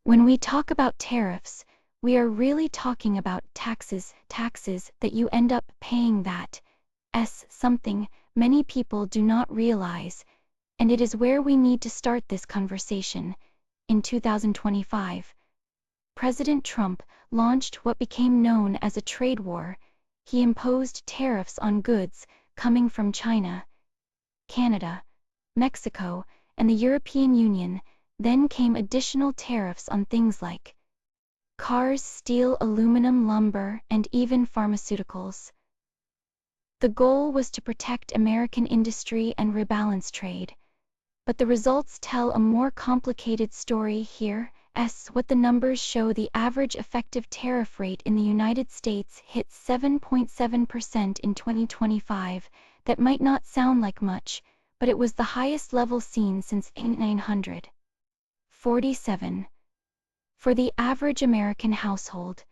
When we talk about tariffs, we are really talking about taxes that you end up paying something many people do not realize, and it is where we need to start this conversation. In 2025, President Trump launched what became known as a trade war. He imposed tariffs on goods coming from China, Canada, Mexico, and the European Union. Then came additional tariffs on things like cars, steel, aluminum, lumber, and even pharmaceuticals. The goal was to protect American industry and rebalance trade. But the results tell a more complicated story here. What the numbers show: the average effective tariff rate in the United States hit 7.7% in 2025. That might not sound like much, but it was the highest level seen since 1947. For the average American household,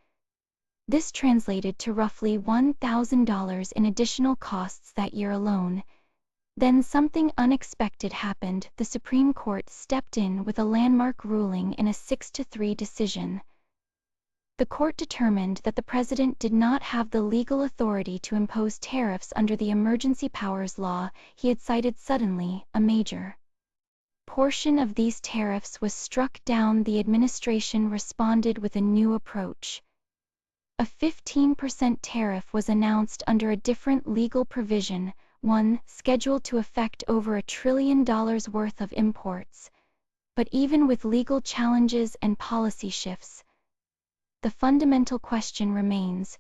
this translated to roughly $1,000 in additional costs that year alone. Then something unexpected happened. The Supreme Court stepped in with a landmark ruling in a 6-3 decision. The court determined that the president did not have the legal authority to impose tariffs under the Emergency Powers Law. He had cited suddenly a major portion of these tariffs was struck down. The administration responded with a new approach. A 15% tariff was announced under a different legal provision, one scheduled to affect over $1 trillion worth of imports. But even with legal challenges and policy shifts, the fundamental question remains: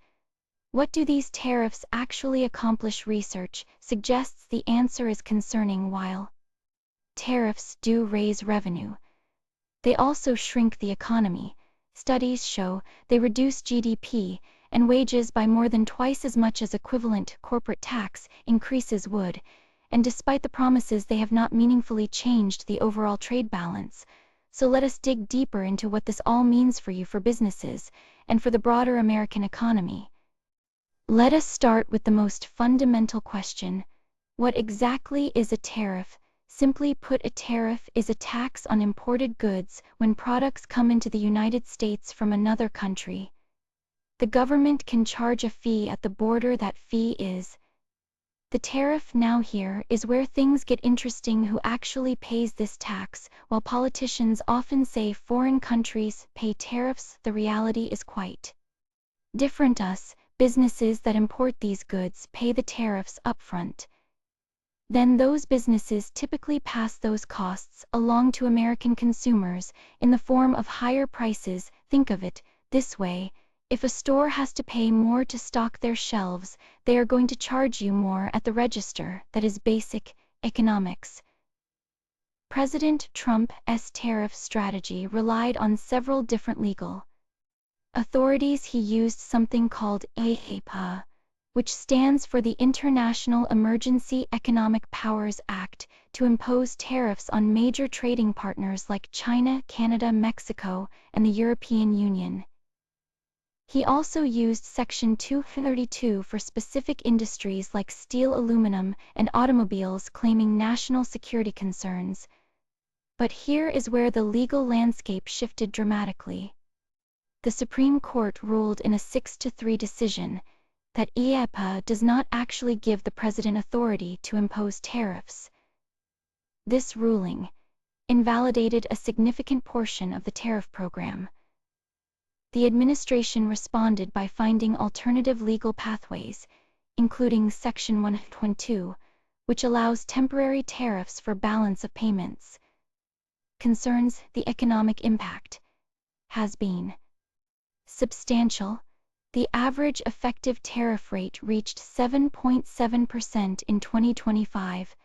what do these tariffs actually accomplish? Research suggests the answer is concerning. While tariffs do raise revenue, they also shrink the economy. Studies show they reduce GDP and wages by more than twice as much as equivalent corporate tax increases would, and despite the promises, they have not meaningfully changed the overall trade balance. So let us dig deeper into what this all means for you, for businesses, and for the broader American economy. Let us start with the most fundamental question: what exactly is a tariff? Simply put, a tariff is a tax on imported goods when products come into the United States from another country. The government can charge a fee at the border. That fee is the tariff. Now here is where things get interesting. Who actually pays this tax? While politicians often say foreign countries pay tariffs, the reality is quite different. Us, businesses that import these goods, pay the tariffs upfront. Then those businesses typically pass those costs along to American consumers in the form of higher prices. Think of it this way: if a store has to pay more to stock their shelves, they are going to charge you more at the register. That is basic economics. President Trump's tariff strategy relied on several different legal authorities. He used something called IEEPA, which stands for the International Emergency Economic Powers Act, to impose tariffs on major trading partners like China, Canada, Mexico, and the European Union. He also used Section 232 for specific industries like steel, aluminum, and automobiles, claiming national security concerns. But here is where the legal landscape shifted dramatically. The Supreme Court ruled in a 6-3 decision that IEEPA does not actually give the president authority to impose tariffs. This ruling invalidated a significant portion of the tariff program. The administration responded by finding alternative legal pathways, including Section 122, which allows temporary tariffs for balance of payments. Concerns: the economic impact has been substantial. The average effective tariff rate reached 7.7% in 2025,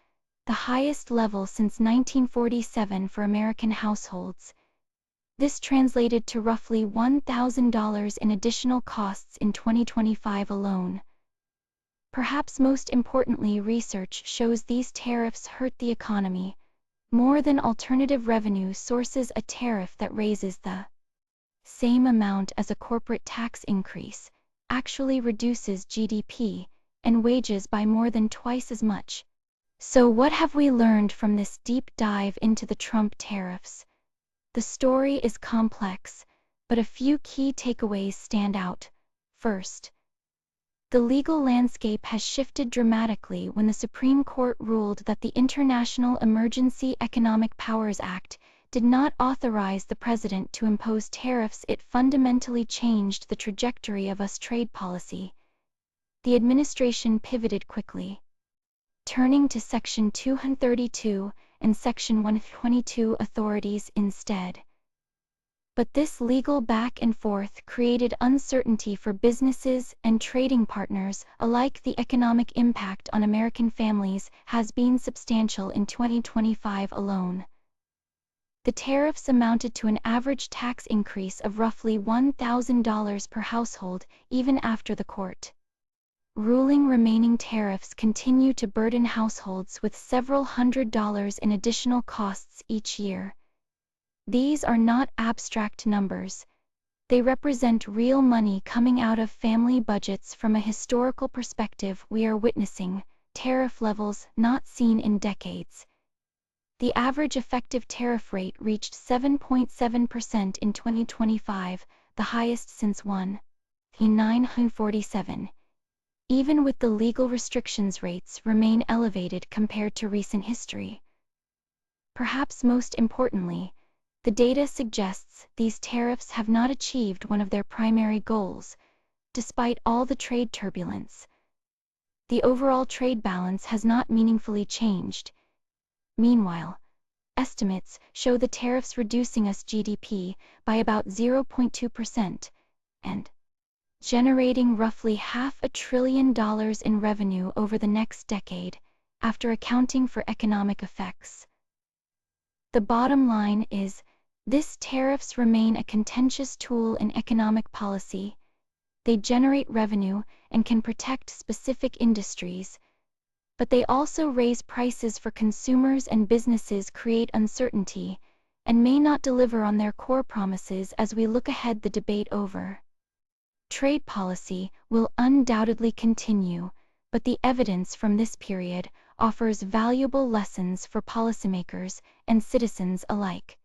the highest level since 1947 for American households. This translated to roughly $1,000 in additional costs in 2025 alone. Perhaps most importantly, research shows these tariffs hurt the economy more than alternative revenue sources. A tariff that raises the same amount as a corporate tax increase actually reduces GDP and wages by more than twice as much. So what have we learned from this deep dive into the Trump tariffs? The story is complex, but a few key takeaways stand out. First, the legal landscape has shifted dramatically when the Supreme Court ruled that the International Emergency Economic Powers Act did not authorize the president to impose tariffs. It fundamentally changed the trajectory of U.S. trade policy. The administration pivoted quickly, turning to Section 232 and Section 122 authorities instead. But this legal back and forth created uncertainty for businesses and trading partners alike. The economic impact on American families has been substantial. In 2025 alone, the tariffs amounted to an average tax increase of roughly $1,000 per household, even after the court ruling. Remaining tariffs continue to burden households with several $100s in additional costs each year. These are not abstract numbers. They represent real money coming out of family budgets. From a historical perspective, we are witnessing tariff levels not seen in decades. The average effective tariff rate reached 7.7% in 2025, the highest since 1947. Even with the legal restrictions, rates remain elevated compared to recent history. Perhaps most importantly, the data suggests these tariffs have not achieved one of their primary goals. Despite all the trade turbulence, the overall trade balance has not meaningfully changed. Meanwhile, estimates show the tariffs reducing U.S. GDP by about 0.2% and generating roughly $500 billion in revenue over the next decade, after accounting for economic effects. The bottom line is, these tariffs remain a contentious tool in economic policy. They generate revenue and can protect specific industries, but they also raise prices for consumers and businesses, create uncertainty, and may not deliver on their core promises. As we look ahead, the debate over trade policy will undoubtedly continue, but the evidence from this period offers valuable lessons for policymakers and citizens alike.